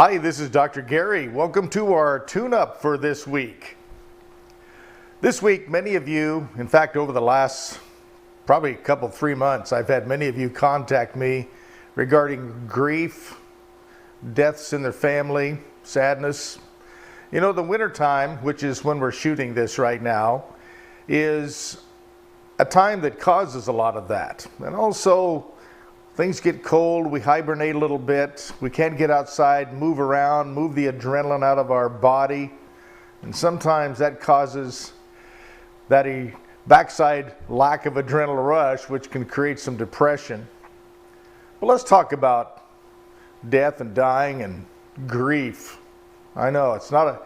Hi, this is Dr. Gary. Welcome to our tune-up for this week. This week, many of you, in fact, over the last probably 3 months, I've had many of you contact me regarding grief, deaths in their family, sadness. You know, the wintertime, which is when we're shooting this right now, is a time that causes a lot of that. And also, things get cold, we hibernate a little bit, we can't get outside, move around, move the adrenaline out of our body. And sometimes that causes that backside lack of adrenaline rush, which can create some depression. But let's talk about death and dying and grief. I know it's not a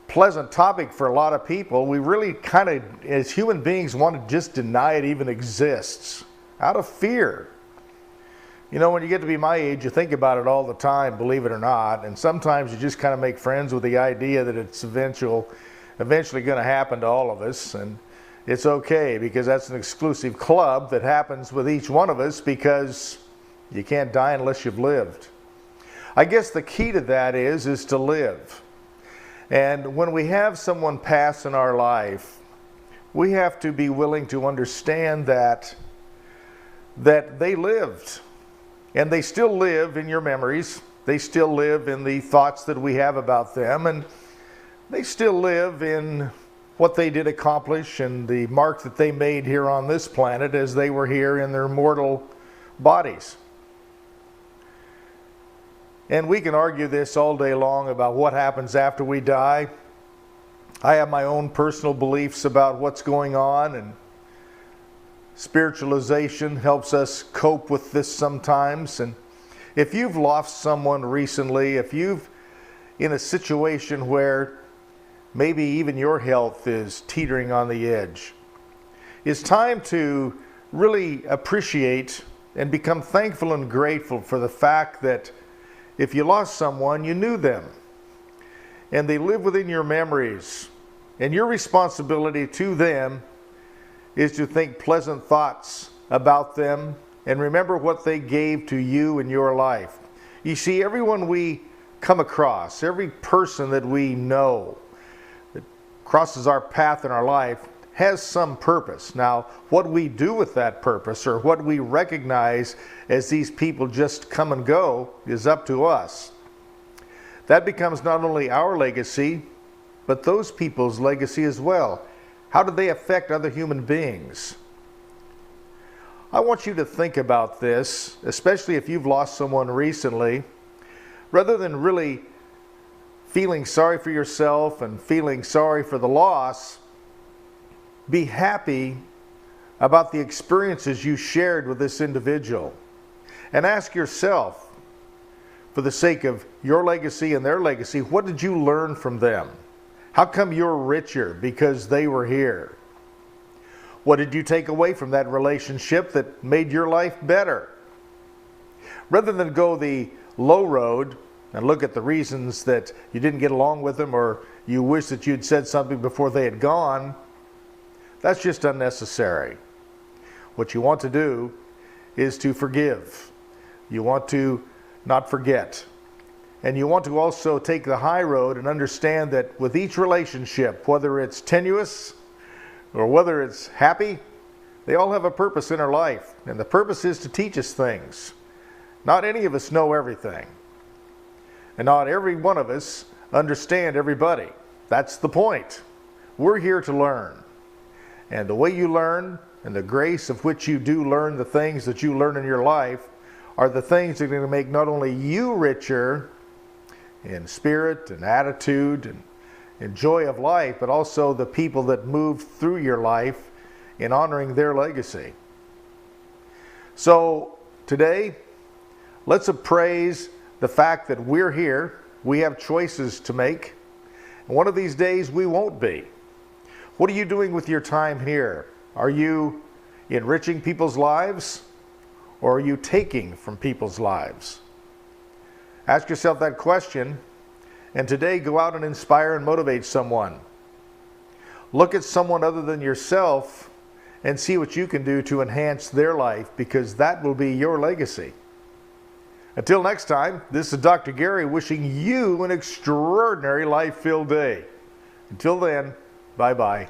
pleasant topic for a lot of people. We really kind of, as human beings, want to just deny it even exists out of fear. You know, when you get to be my age, you think about it all the time, believe it or not, and sometimes you just kind of make friends with the idea that it's eventually going to happen to all of us, and it's okay because that's an exclusive club that happens with each one of us because you can't die unless you've lived. I guess the key to that is to live. And when we have someone pass in our life, we have to be willing to understand that they lived. And they still live in your memories. They still live in the thoughts that we have about them. And they still live in what they did accomplish and the mark that they made here on this planet as they were here in their mortal bodies. And we can argue this all day long about what happens after we die. I have my own personal beliefs about what's going on, and spiritualization helps us cope with this sometimes. And if you've lost someone recently, if you've in a situation where maybe even your health is teetering on the edge, it's time to really appreciate and become thankful and grateful for the fact that if you lost someone, you knew them and they live within your memories, and your responsibility to them is to think pleasant thoughts about them and remember what they gave to you in your life. You see, everyone we come across, every person that we know that crosses our path in our life has some purpose. Now, what we do with that purpose or what we recognize as these people just come and go is up to us. That becomes not only our legacy, but those people's legacy as well. How do they affect other human beings? I want you to think about this, especially if you've lost someone recently. Rather than really feeling sorry for yourself and feeling sorry for the loss, be happy about the experiences you shared with this individual. And ask yourself, for the sake of your legacy and their legacy, what did you learn from them? How come you're richer because they were here? What did you take away from that relationship that made your life better? Rather than go the low road and look at the reasons that you didn't get along with them or you wish that you'd said something before they had gone, that's just unnecessary. What you want to do is to forgive. You want to not forget. And you want to also take the high road and understand that with each relationship, whether it's tenuous or whether it's happy, they all have a purpose in our life. And the purpose is to teach us things. Not any of us know everything. And not every one of us understand everybody. That's the point. We're here to learn. And the way you learn and the grace of which you do learn the things that you learn in your life are the things that are going to make not only you richer in spirit and attitude and joy of life, but also the people that move through your life in honoring their legacy. So today, let's appraise the fact that we're here. We have choices to make. And one of these days we won't be. What are you doing with your time here? Are you enriching people's lives, or are you taking from people's lives? Ask yourself that question, and today go out and inspire and motivate someone. Look at someone other than yourself and see what you can do to enhance their life, because that will be your legacy. Until next time, this is Dr. Gary wishing you an extraordinary life-filled day. Until then, bye-bye.